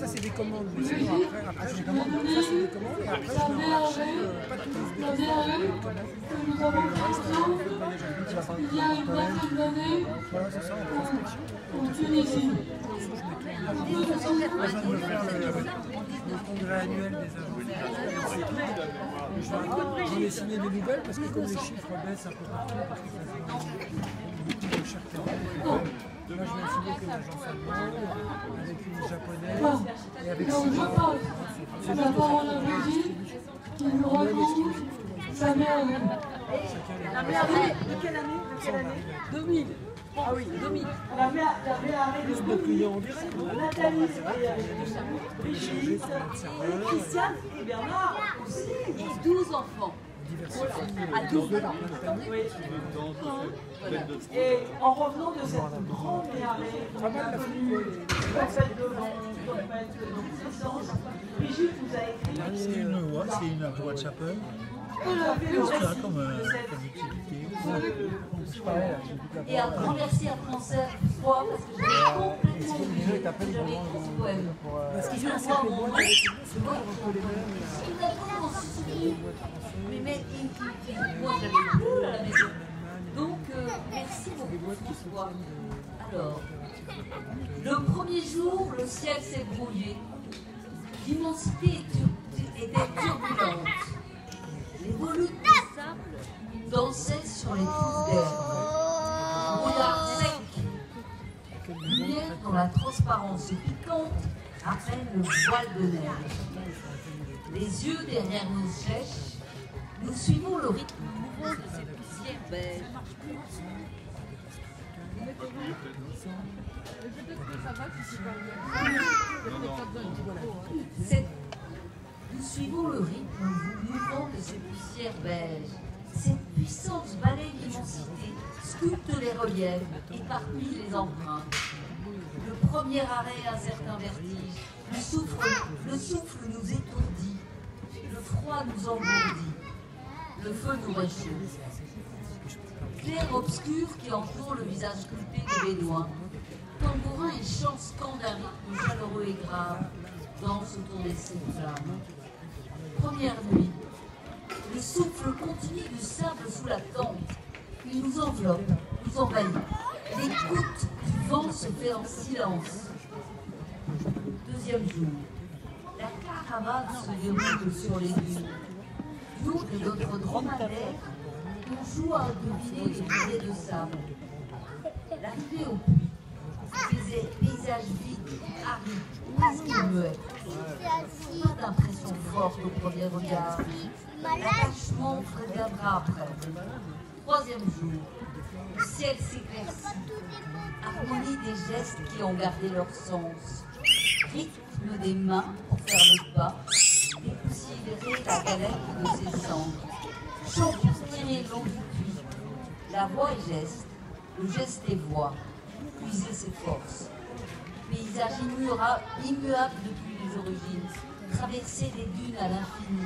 ça c'est des commandes, mais sinon après c'est des commandes, ça c'est des commandes, et après je mets en archive, pas tous les commandes, mais le reste, le voyage à tu vas parler de Polen, voilà c'est ça, en prospection. Moi je viens de me faire le congrès annuel des agents. J'en ai signé des nouvelles parce que comme les chiffres baissent un peu partout, parce que ça fait beaucoup de cher terrain. Là, je viens de signer que l'agence allemande, avec une japonaise et avec six gens. C'est juste pour ça qui nous raconte sa mère. La mère de quelle année? Ça, on arrive avec 2000. Ah oui, 2000. La mère plus de clients en direct. Nathalie, Brigitte, Christiane et Bernard aussi. Et 12 enfants. À 12 oui. Et en revenant de cette grand-mère, la fête de naissance, Brigitte vous a écrit. C'est une voie de chapelle. C'est comme utilité. Et à traverser un concert une fois parce que j'ai complètement oublié que j'avais écrit ce poème. Parce qu'ils ont Moi, mon nom, c'est moi un peu les mêmes. mais moi j'avais plus à la maison. Donc merci beaucoup pour toi. Alors, le premier jour, le ciel s'est brouillé. L'immensité était turbulente. Les volutes de sable dansaient sur les touffes d'herbe. Brouillard sec, lumière dans la transparence piquante à peine le voile de neige. Les yeux derrière nos sèches, nous suivons le rythme mouvant de ces poussières beiges. Nous suivons le rythme mouvant de ces poussières beiges. Cette puissance balaie l'immensité, sculpte les reliefs, éparpille les empreintes. Le premier arrêt a un certain vertige. Le souffle nous étourdit. Le froid nous engourdit. Le feu nous réchauffe. Clair-obscur qui entoure le visage sculpté des Bédouins. Tambourin et chant scandent un rythme chaleureux et grave, danse autour des sept flammes. Première nuit. Le souffle continu du sable sous la tente. Il nous enveloppe, nous envahit. L'écoute du vent se fait en silence. Deuxième jour. La caravane se déroule sur les dunes. Nous et notre dromadaire, on joue à deviner les billets de sable. L'arrivée au puits. Des paysages vides, arides, presque muets. Pas d'impression forte au premier regard. L'attachement reviendra après. Troisième jour. Le ciel s'éclaircit. Harmonie des gestes qui ont gardé leur sens. Rythme des mains pour faire le pas. Dépoussiérer la galette de ses cendres. Chant pour tirer l'eau du puits. La voix et geste. Le geste et voix. Puiser ses forces. Paysage immuable depuis les origines. Traverser les dunes à l'infini.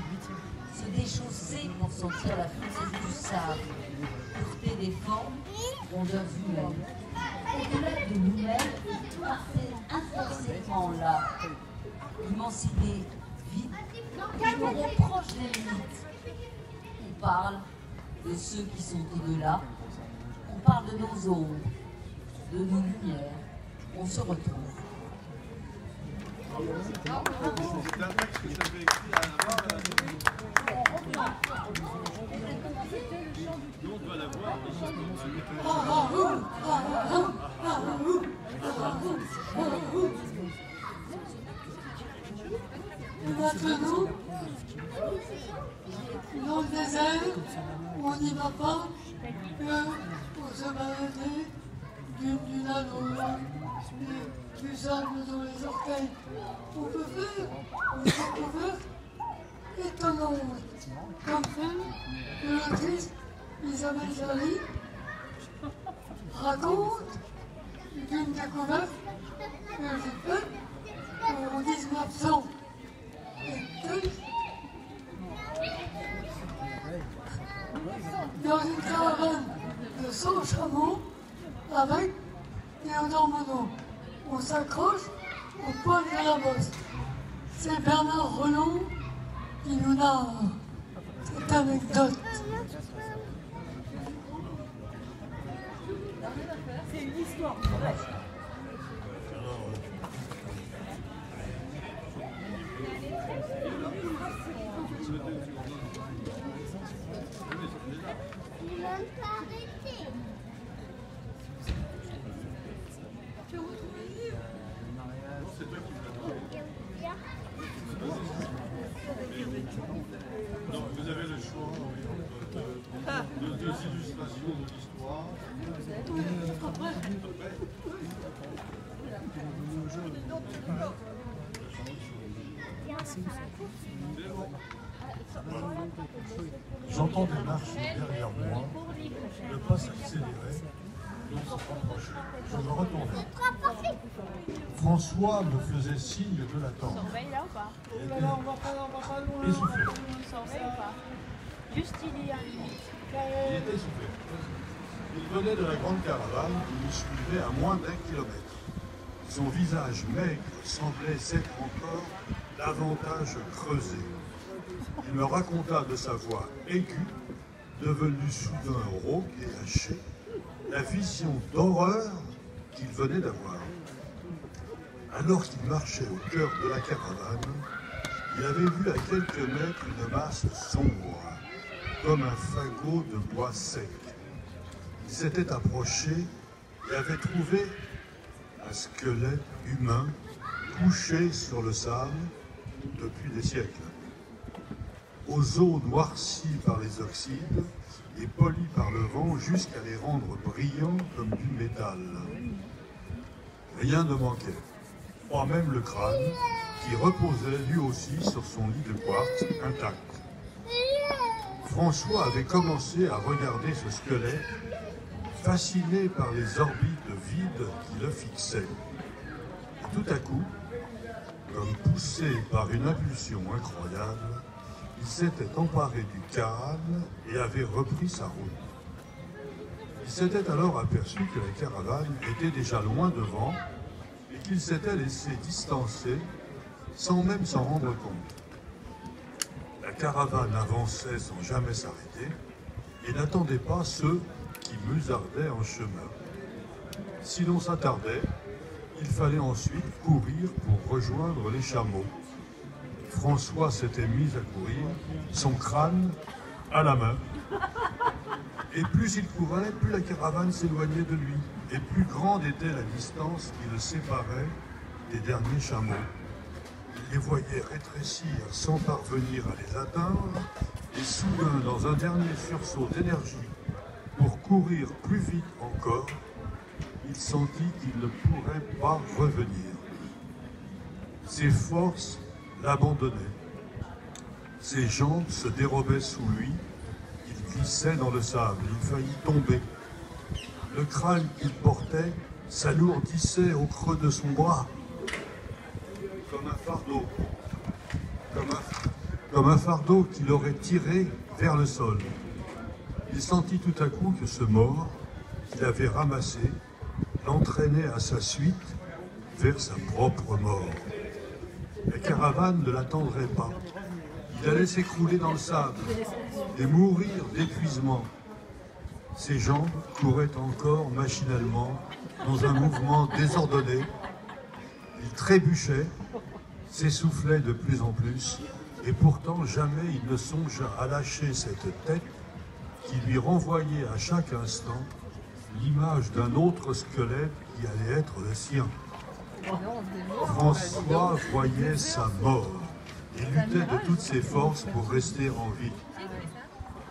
Se déchausser pour sentir la finesse du sable. Pureté des formes, rondeurs humaines. Au-delà de nous-mêmes, tout intrinsèquement là. Immensité vide, qui nous reproche les limites. On parle de ceux qui sont au-delà. On parle de nos ombres, de nos lumières. On se retrouve. C'est un texte que j'avais écrit à la nous, on doit l'avoir. Et maintenant, dans le désert, on n'y va pas que pour se balader d'une dune à l'autre, du sable dans les orteils. On peut faire une découverte étonnante, comme celle que l'autrice Isabelle Jarry raconte d'une découverte que j'ai faite en 1900. Dans une caravane de 100 chameaux avec Théodore Monod. On s'accroche au poil de la bosse. c'est Bernard Renaud qui nous narre cette anecdote. C'est une histoire. Non, vous avez le choix de deux illustrations de l'histoire. J'entends des marches derrière moi, le pas s'accélérait, l'eau se rapprochait. Je me retournais. François me faisait signe de l'attendre. Il était essoufflé. Juste il y a Il était essoufflé. Il venait de la grande caravane qui nous suivait à moins d'1 kilomètre. Son visage maigre semblait s'être encore davantage creusé. Il me raconta de sa voix aiguë, devenue soudain rauque et hachée, la vision d'horreur qu'il venait d'avoir. Alors qu'il marchait au cœur de la caravane, il avait vu à quelques mètres une masse sombre, comme un fagot de bois sec. Il s'était approché et avait trouvé un squelette humain couché sur le sable depuis des siècles. Aux os noircis par les oxydes et polis par le vent jusqu'à les rendre brillants comme du métal. Rien ne manquait, pas même le crâne qui reposait lui aussi sur son lit de quartz intact. François avait commencé à regarder ce squelette, fasciné par les orbites vides qui le fixaient. Et tout à coup, comme poussé par une impulsion incroyable, il s'était emparé du crâne et avait repris sa route. Il s'était alors aperçu que la caravane était déjà loin devant et qu'il s'était laissé distancer sans même s'en rendre compte. La caravane avançait sans jamais s'arrêter et n'attendait pas ceux qui musardaient en chemin. Si l'on s'attardait, il fallait ensuite courir pour rejoindre les chameaux. François s'était mis à courir, son crâne à la main. Et plus il courait, plus la caravane s'éloignait de lui, et plus grande était la distance qui le séparait des derniers chameaux. Il les voyait rétrécir sans parvenir à les atteindre, et soudain, dans un dernier sursaut d'énergie, pour courir plus vite encore, il sentit qu'il ne pourrait pas revenir. Ses forces l'abandonnaient. Ses jambes se dérobaient sous lui, il glissait dans le sable, il faillit tomber. Le crâne qu'il portait s'alourdissait au creux de son bras, comme un fardeau, comme un fardeau qu'il aurait tiré vers le sol. Il sentit tout à coup que ce mort qu'il avait ramassé l'entraînait à sa suite vers sa propre mort. La caravane ne l'attendrait pas. Il allait s'écrouler dans le sable et mourir d'épuisement. Ses jambes couraient encore machinalement dans un mouvement désordonné. Il trébuchait, s'essoufflait de plus en plus, et pourtant jamais il ne songea à lâcher cette tête qui lui renvoyait à chaque instant l'image d'un autre squelette qui allait être le sien. François voyait sa mort et luttait de toutes ses forces pour rester en vie.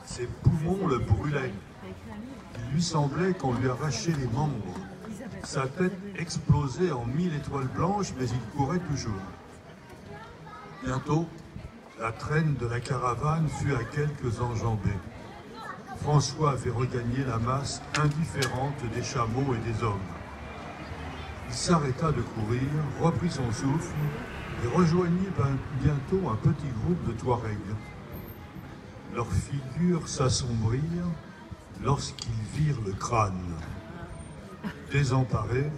Ses poumons le brûlaient. Il lui semblait qu'on lui arrachait les membres. Sa tête explosait en 1000 étoiles blanches, mais il courait toujours. Bientôt, la traîne de la caravane fut à quelques enjambées. François avait regagné la masse indifférente des chameaux et des hommes. Il s'arrêta de courir, reprit son souffle et rejoignit bientôt un petit groupe de Touaregs. Leurs figures s'assombrirent lorsqu'ils virent le crâne. Désemparé,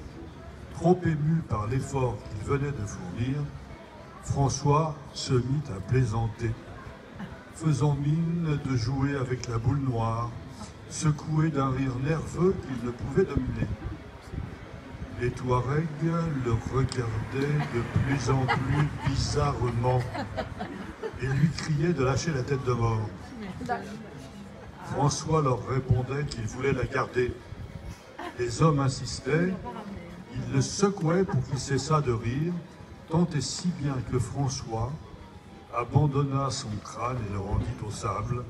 trop ému par l'effort qu'il venait de fournir, François se mit à plaisanter, faisant mine de jouer avec la boule noire, secoué d'un rire nerveux qu'il ne pouvait dominer. Les Touaregs le regardaient de plus en plus bizarrement et lui criaient de lâcher la tête de mort. François leur répondait qu'il voulait la garder. Les hommes insistaient, il le secouait pour qu'il cessât de rire, tant et si bien que François abandonna son crâne et le rendit au sable,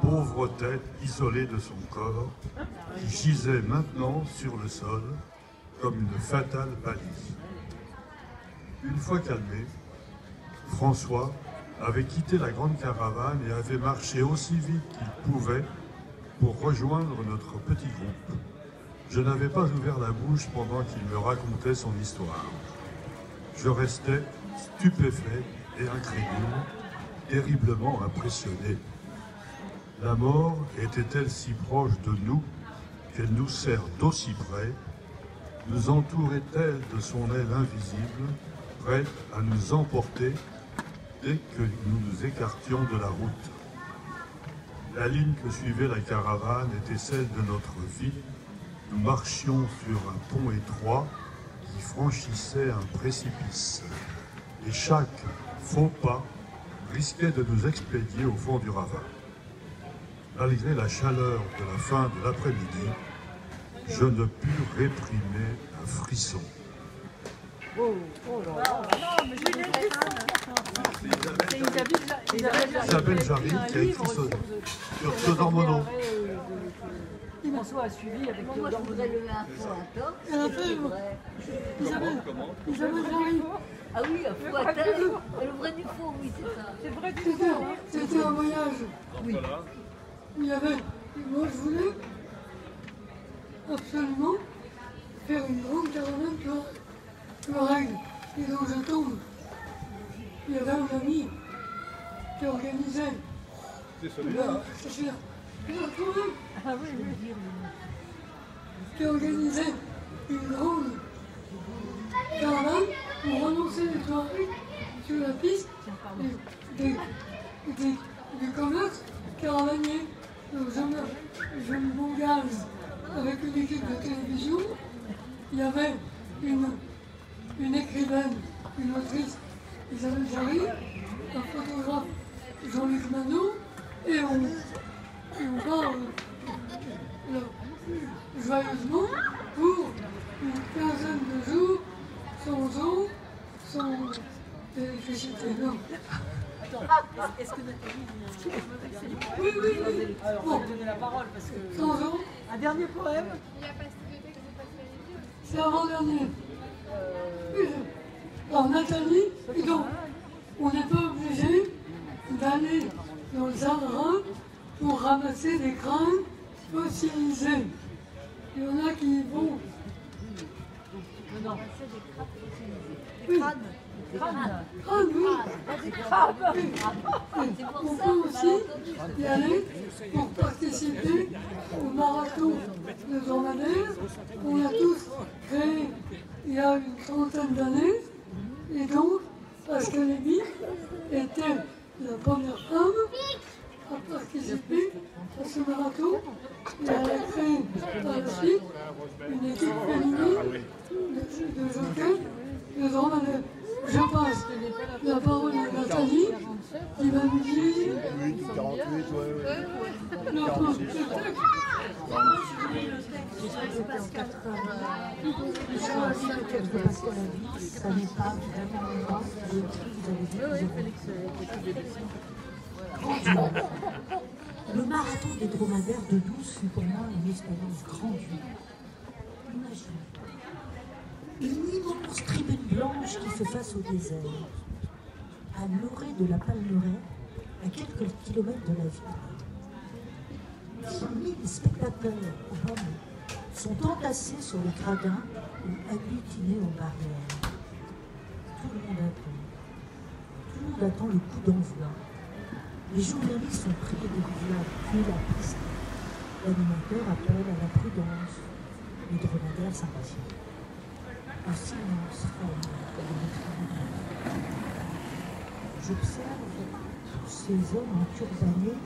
pauvre tête isolée de son corps, qui gisait maintenant sur le sol comme une fatale balise. Une fois calmé, François avait quitté la grande caravane et avait marché aussi vite qu'il pouvait pour rejoindre notre petit groupe. Je n'avais pas ouvert la bouche pendant qu'il me racontait son histoire. Je restais stupéfait et incrédule, terriblement impressionné. La mort était-elle si proche de nous qu'elle nous serre d'aussi près? Nous entourait-elle de son aile invisible, prête à nous emporter dès que nous nous écartions de la route? La ligne que suivait la caravane était celle de notre vie. Nous marchions sur un pont étroit qui franchissait un précipice. Et chaque faux pas risquait de nous expédier au fond du ravin. Malgré la chaleur de la fin de l'après-midi, je ne pus réprimer un frisson. Isabelle Jarry qui a écrit sur Théodore Monod. François a suivi avec Moi, je voudrais lever un point à tort. Elle a fait Isabelle Jarry. Ah oui, un faux à terre. Le vrai du faux, oui, c'est ça. C'est vrai du tout. C'était un voyage. Oui. Il y avait, moi je voulais absolument faire une grande caravane Touareg. Et donc je tombe. Il y avait un ami qui organisait. C'est celui-là. C'est sûr. Ah oui, oui. Qui organisait une grande caravane pour renoncer les Touaregs sur la piste du commerce caravanier. Donc je m'engage avec une équipe de télévision. Il y avait une écrivaine, une autrice, Isabelle Jarry, un photographe, Jean-Luc Manot, et on part joyeusement pour une quinzaine de jours sans eau, sans électricité. Non. Est-ce que Nathalie... Oui. Alors, on Bon, va lui donner la parole parce que... sans eau, Un dernier poème. c'est avant-dernier. Alors Nathalie, et donc, on n'est pas obligé d'aller dans le jardin pour ramasser des crânes fossilisés. Il y en a qui vont. Non. Oui, Crâne. crâne, oui. On peut aussi y aller pour participer au marathon de dromadaire. On a tous créé il y a une trentaine d'années. Et donc, Pascal Lévy était la première femme à participer à ce marathon. Et elle a créé par la suite une équipe féminine de jockeys de dromadaire. Je passe la parole à Nathalie qui va nous dire notre spectacle. Le marathon des dromadaires de Douce fut pour moi une expérience grandiose. Imaginez une immense tribune blanche qui fait face au désert, à l'orée de la Palmeraie, à quelques kilomètres de la ville. 10 000 spectateurs hommes sont entassés sur les gradins ou agglutinés aux barrières. Tout le monde attend. Tout le monde attend le coup d'envoi. Les journalistes sont priés de vouloir tuer la piste. L'animateur appelle à la prudence. Les dromadaires s'impatientent. Un silence règne dans le tribunal. j'observe tous ces hommes en turbanés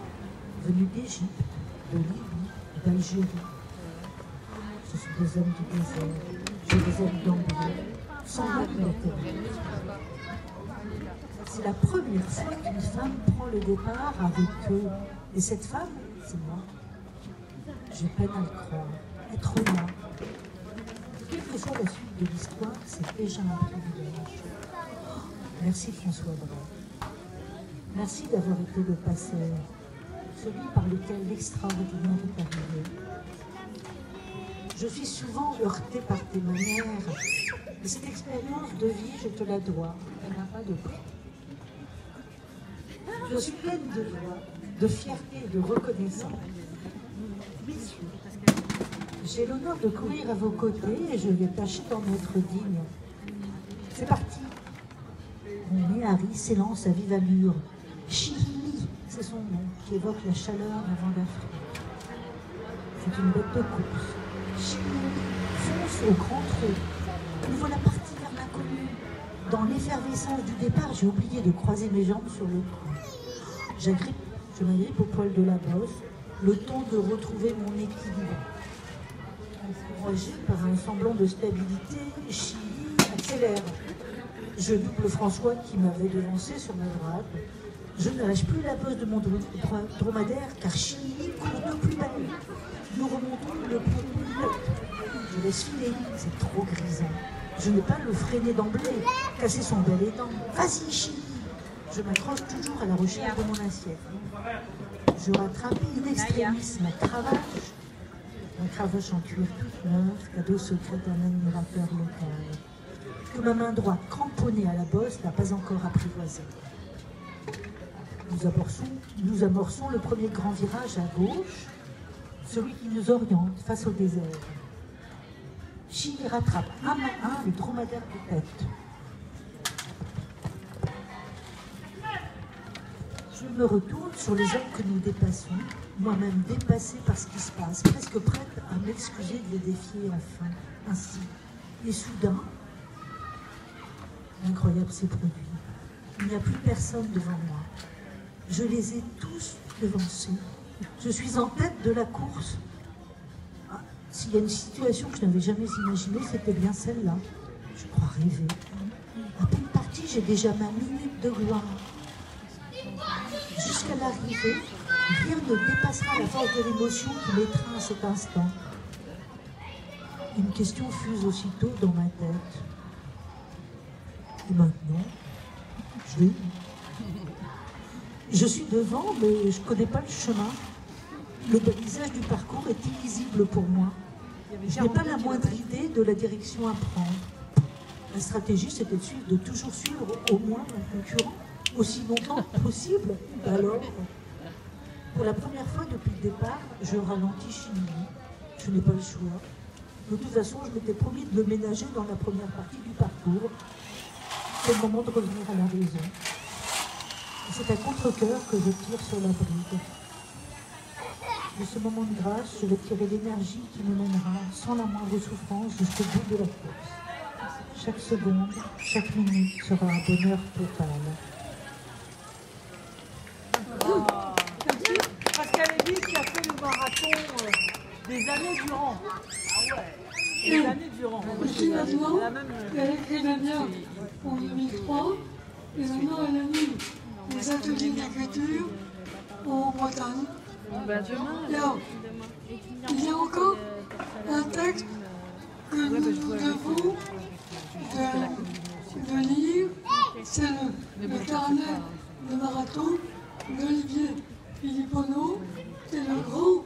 venus d'Égypte, de Libye, d'Algérie. Ce sont des hommes du désert, j'ai des hommes d'emblée, sans même l'intérêt. C'est la première fois qu'une femme prend le départ avec eux. Et cette femme, c'est moi. J'ai peine à le croire. Être moi. Quelle que soit la suite de l'histoire, c'est déjà un privilège. Merci François Bray. Merci d'avoir été le passeur, celui par lequel l'extraordinaire est arrivé. Je suis souvent heurtée par tes manières, et cette expérience de vie, je te la dois. Elle n'a pas de prix. Je suis pleine de joie, de fierté et de reconnaissance. Messieurs, j'ai l'honneur de courir à vos côtés et je vais tâcher d'en être digne. C'est parti. Mon Méhari s'élance à vive allure. Chihili, c'est son nom, qui évoque la chaleur avant l'Afrique. C'est une bête de course. Chihili fonce au grand trot. Nous voilà partis vers l'inconnu. Dans l'effervescence du départ, j'ai oublié de croiser mes jambes sur le trou. Je m'agrippe au poil de la bosse, le temps de retrouver mon équilibre. Encouragé par un semblant de stabilité, Chihili accélère. Je double François qui m'avait devancé sur ma droite. Je ne lâche plus la bosse de mon dromadaire car Chihili court de plus belle. Nous remontons le pont. Je laisse filer, c'est trop grisant. Je n'ai pas le freiner d'emblée, casser son bel étang. Vas-y, Chihili. Je m'accroche toujours à la recherche de mon assiette. Je rattrape in extremis ma cravache en cuir toute neuve, cadeau secret d'un admirateur local, que ma main droite cramponnée à la bosse n'a pas encore apprivoisée. Nous amorçons le premier grand virage à gauche, celui qui nous oriente face au désert. Chihili rattrape un à un les dromadaires de tête. Je me retourne sur les hommes que nous dépassons, moi-même dépassée par ce qui se passe, presque prête à m'excuser de les défier enfin, ainsi. Et soudain, l'incroyable s'est produit. Il n'y a plus personne devant moi. Je les ai tous devancés. Je suis en tête de la course. Ah, s'il y a une situation que je n'avais jamais imaginée, c'était bien celle-là. Je crois rêver. À peine partie, j'ai déjà ma minute de gloire. Jusqu'à l'arrivée, rien ne dépassera la force de l'émotion qui m'étreint à cet instant. Une question fuse aussitôt dans ma tête. Et maintenant, je suis devant, mais je ne connais pas le chemin. Le paysage du parcours est illisible pour moi. Je n'ai pas la moindre idée de la direction à prendre. La stratégie, c'était de toujours suivre au moins mon concurrent, aussi longtemps que possible. Alors, pour la première fois depuis le départ, je ralentis Chihili. Je n'ai pas le choix. De toute façon, je m'étais promis de le ménager dans la première partie du parcours. C'est le moment de revenir à la raison. C'est à contre-cœur que je tire sur la bride. De ce moment de grâce, je vais tirer l'énergie qui me mènera sans la moindre souffrance jusqu'au bout de la course. Chaque seconde, chaque minute sera un bonheur total. Pascal Lévy qui a fait le marathon des années durant. Ah ouais, des années durant. Et puis maintenant, elle a écrit le bien en 2003, et maintenant elle anime les ateliers d'écriture en Bretagne. Alors, il y a encore un texte que nous devons de lire, c'est le carnet de marathon d'Olivier Philippono, qui est le grand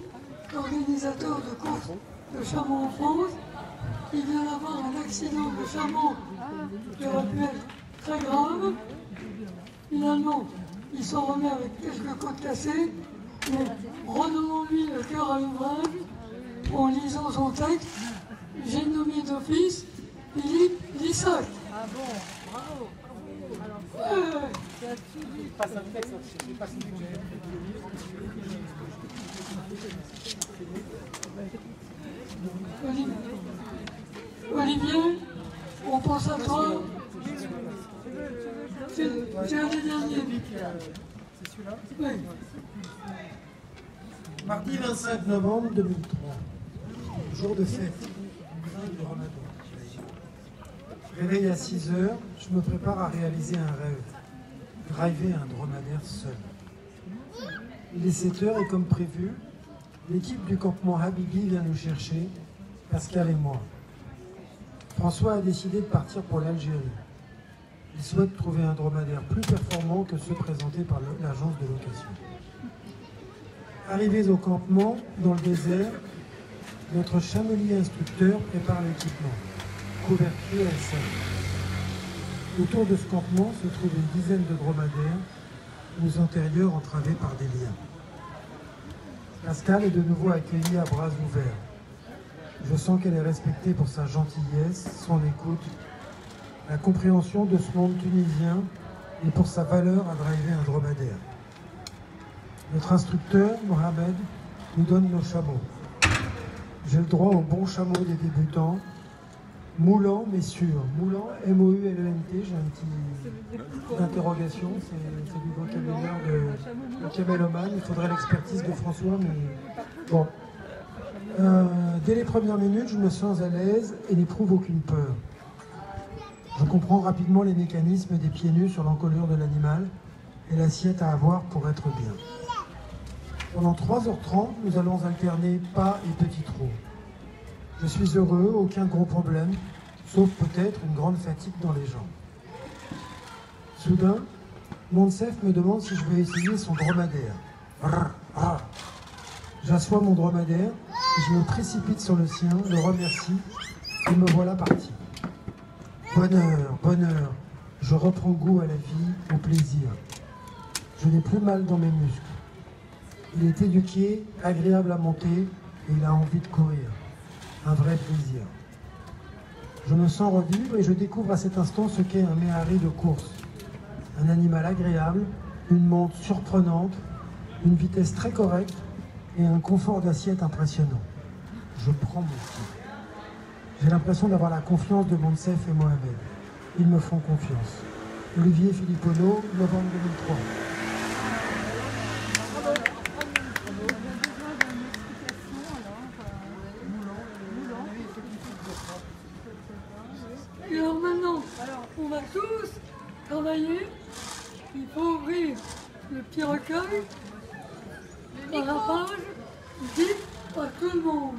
organisateur de courses de chameaux en France. Il vient d'avoir un accident de chameau qui aurait pu être très grave. Finalement, il s'en remet avec quelques côtes cassées, mais redonnons-lui le cœur à l'ouvrage en lisant son texte. J'ai nommé d'office Philippe Lissac. Ah bon, bravo. Olivier, on pense à toi C'est un des derniers. C'est celui-là? Oui. Mardi 25 novembre 2003, jour de fête, du Ramadan. Réveil à 6 heures, je me prépare à réaliser un rêve, driver un dromadaire seul. Il est 7 heures et comme prévu, l'équipe du campement Habibi vient nous chercher, Pascal et moi. François a décidé de partir pour l'Algérie. Il souhaite trouver un dromadaire plus performant que ceux présentés par l'agence de location. Arrivés au campement, dans le désert, notre chamelier instructeur prépare l'équipement, couverture et selle. Autour de ce campement se trouve une dizaine de dromadaires, aux antérieurs entravés par des liens. Pascal est de nouveau accueillie à bras ouverts. Je sens qu'elle est respectée pour sa gentillesse, son écoute, la compréhension de ce monde tunisien et pour sa valeur à driver un dromadaire. Notre instructeur, Mohamed, nous donne nos chameaux. J'ai le droit au bon chameau des débutants, moulant mais sûr. Moulant, M-O-U-L-E-N-T, j'ai un petit interrogation, c'est du vocabulaire de camélomane. Il faudrait l'expertise de François, mais bon. Dès les premières minutes, je me sens à l'aise et n'éprouve aucune peur. Je comprends rapidement les mécanismes des pieds nus sur l'encolure de l'animal et l'assiette à avoir pour être bien. Pendant 3h30, nous allons alterner pas et petit trot. Je suis heureux, aucun gros problème, sauf peut-être une grande fatigue dans les jambes. Soudain, Monsef me demande si je veux essayer son dromadaire. J'assois mon dromadaire et je me précipite sur le sien, le remercie et me voilà parti. Bonheur, bonheur, je reprends goût à la vie, au plaisir. Je n'ai plus mal dans mes muscles. Il est éduqué, agréable à monter et il a envie de courir. Un vrai plaisir. Je me sens revivre et je découvre à cet instant ce qu'est un méhari de course. Un animal agréable, une monte surprenante, une vitesse très correcte et un confort d'assiette impressionnant. Je prends mon temps. J'ai l'impression d'avoir la confiance de Monsef et Mohamed. Ils me font confiance. Olivier Filippono, novembre 2003. Et alors maintenant, on va tous travailler. Il faut ouvrir le petit recueil par la page, dit à tout le monde.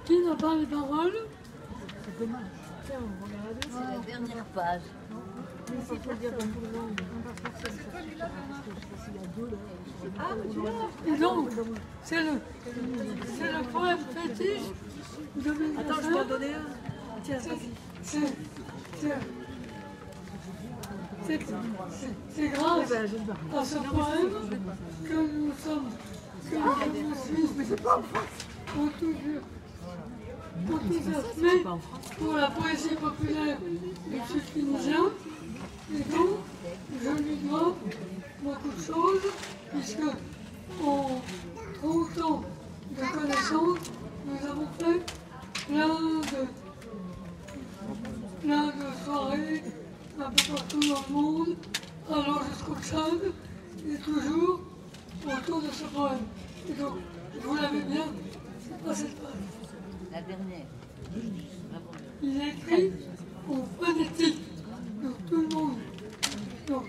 Qui n'a pas les paroles? C'est la dernière page. Et donc, c'est le poème fétiche de 2005. Attends, je vais en donner un. Tiens, vas-y. C'est grâce à ce poème que nous sommes, mais c'est pas en France, enthousiasmés pour la poésie populaire du sud tunisien. Et donc, je lui dois beaucoup de choses, puisque en 30 ans de connaissance, nous avons fait plein de soirées un peu partout dans le monde, allant jusqu'au Tchad, et toujours autour de ce poème. Et donc, vous l'avez bien, c'est pas cette page. La dernière. Il est écrit en phonétique, donc tout le monde. Donc,